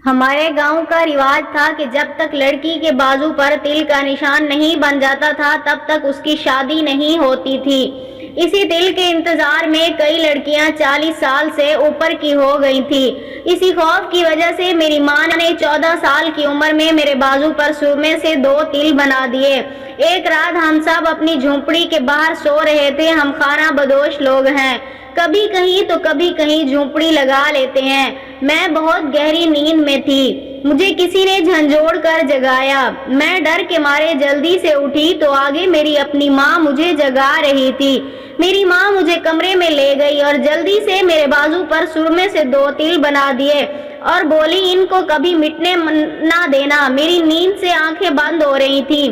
ہمارے گاؤں کا رواج تھا کہ جب تک لڑکی کے بازو پر تل کا نشان نہیں بن جاتا تھا تب تک اس کی شادی نہیں ہوتی تھی۔ اسی تل کے انتظار میں کئی لڑکیاں 40 سال سے اوپر کی ہو گئی تھیں۔ اسی خوف کی وجہ سے میری ماں نے 14 سال کی عمر میں میرے بازو پر سرمے سے 2 تل بنا دیے۔ ایک رات ہم سب اپنی جھونپڑی کے باہر سو رہے تھے۔ ہم خانہ بدوش لوگ ہیں، کبھی کہیں تو کبھی کہیں جھونپڑی لگا لیتے ہیں۔ میں بہت گہری نیند میں تھی، مجھے کسی نے جھنجھوڑ کر جگایا۔ میں ڈر کے مارے جلدی سے اٹھی تو آگے میری اپنی ماں مجھے جگا رہی تھی۔ میری ماں مجھے کمرے میں لے گئی اور جلدی سے میرے بازو پر سرمے سے 2 تل بنا دیے اور بولی ان کو کبھی مٹنے نہ دینا۔ میری نیند سے آنکھیں بند ہو رہی تھیں،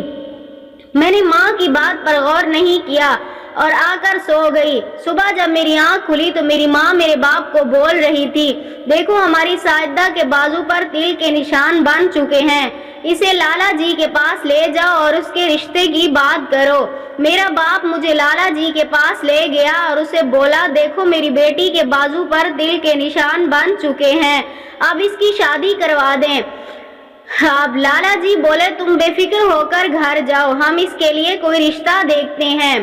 میں نے ماں کی بات پر غور نہیں کیا اور آ کر سو گئی۔ صبح جب میری آنکھ کھلی تو میری ماں میرے باپ کو بول رہی تھی، دیکھو ہماری ساجدہ کے بازو پر تل کے نشان بن چکے ہیں، اسے لالا جی کے پاس لے جاؤ اور اس کے رشتے کی بات کرو۔ میرا باپ مجھے لالا جی کے پاس لے گیا اور اسے بولا، دیکھو میری بیٹی کے بازو پر تل کے نشان بن چکے ہیں، اب اس کی شادی کروا دیں۔ اب لالا جی بولے، تم بے فکر ہو کر گھر جاؤ، ہم اس کے لیے کوئی رشتہ دیکھتے ہیں۔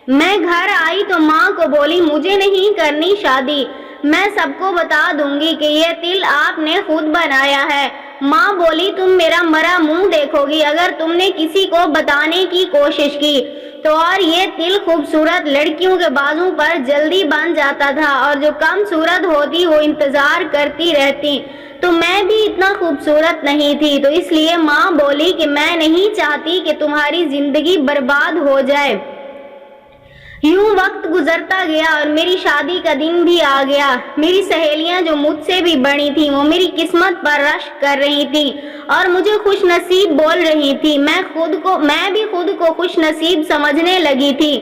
میں گھر آئی تو ماں کو بولی، مجھے نہیں کرنی شادی، میں سب کو بتا دوں گی کہ یہ تل آپ نے خود بنایا ہے۔ ماں بولی، تم میرا مرا منہ دیکھو گی اگر تم نے کسی کو بتانے کی کوشش کی تو۔ اور یہ تل خوبصورت لڑکیوں کے بازو پر جلدی بن جاتا تھا اور جو کم صورت ہوتی وہ انتظار کرتی رہتی، تو میں بھی اتنا خوبصورت نہیں تھی، تو اس لیے ماں بولی کہ میں نہیں چاہتی کہ تمہاری زندگی برباد ہو جائے۔ یوں وقت گزرتا گیا اور میری شادی کا دن بھی آ گیا۔ میری سہیلیاں جو مجھ سے بھی بڑی تھیں وہ میری قسمت پر رشک کر رہی تھیں اور مجھے خوش نصیب بول رہی تھی۔ میں بھی خود کو خوش نصیب سمجھنے لگی تھی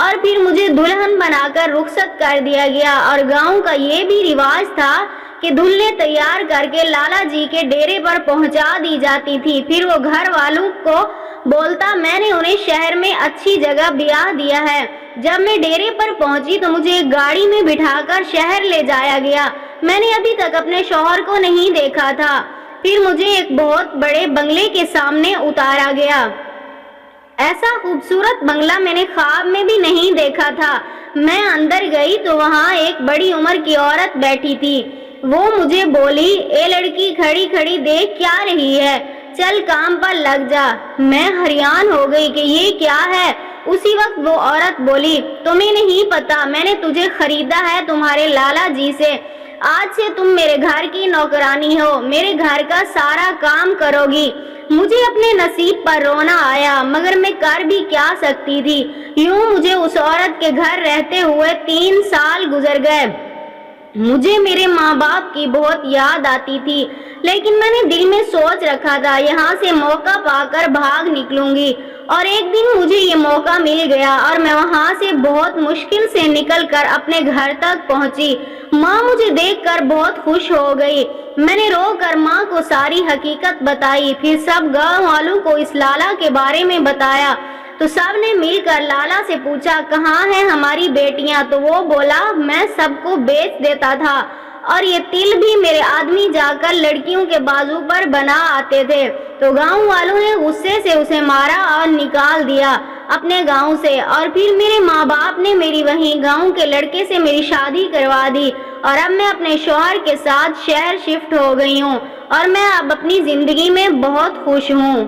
اور پھر مجھے دلہن بنا کر رخصت کر دیا گیا۔ اور گاؤں کا یہ بھی رواج تھا کہ دلہنیں تیار کر کے لالا جی کے ڈیرے پر پہنچا دی جاتی تھی، پھر وہ گھر والوں کو بولتا، میں نے انہیں شہر میں اچھی جگہ بیاہ دیا ہے۔ جب میں ڈیرے پر پہنچی تو مجھے ایک گاڑی میں بٹھا کر شہر لے جایا گیا۔ میں نے ابھی تک اپنے شوہر کو نہیں دیکھا تھا۔ پھر مجھے ایک بہت بڑے بنگلے کے سامنے اتارا گیا۔ ایسا خوبصورت بنگلہ میں نے خواب میں بھی نہیں دیکھا تھا۔ میں اندر گئی تو وہاں ایک بڑی عمر کی عورت بیٹھی تھی۔ وہ مجھے بولی، اے لڑکی، کھڑی کھڑی دیکھ کیا رہی ہے، چل کام پر لگ جا۔ میں حیران ہو گئی کہ یہ کیا ہے۔ اسی وقت وہ عورت بولی، تمہیں نہیں پتا، میں نے تجھے خریدا ہے تمہارے لالا جی سے، آج سے تم میرے گھر کی نوکرانی ہو، میرے گھر کا سارا کام کرو گی۔ مجھے اپنے نصیب پر رونا آیا مگر میں کر بھی کیا سکتی تھی۔ یوں مجھے اس عورت کے گھر رہتے ہوئے 3 سال گزر گئے۔ مجھے میرے ماں باپ کی بہت یاد آتی تھی، لیکن میں نے دل میں سوچ رکھا تھا یہاں سے موقع پا کر بھاگ نکلوں گی، اور ایک دن مجھے یہ موقع مل گیا اور میں وہاں سے بہت مشکل سے نکل کر اپنے گھر تک پہنچی۔ ماں مجھے دیکھ کر بہت خوش ہو گئی۔ میں نے رو کر ماں کو ساری حقیقت بتائی، پھر سب گاؤں والوں کو اس لالا کے بارے میں بتایا تو سب نے مل کر لالا سے پوچھا، کہاں ہیں ہماری بیٹیاں؟ تو وہ بولا، میں سب کو بیچ دیتا تھا اور یہ تل بھی میرے آدمی جا کر لڑکیوں کے بازو پر بنا آتے تھے۔ تو گاؤں والوں نے غصے سے اسے مارا اور نکال دیا اپنے گاؤں سے، اور پھر میرے ماں باپ نے میری وہیں گاؤں کے لڑکے سے میری شادی کروا دی، اور اب میں اپنے شوہر کے ساتھ شہر شفٹ ہو گئی ہوں اور میں اب اپنی زندگی میں بہت خوش ہوں۔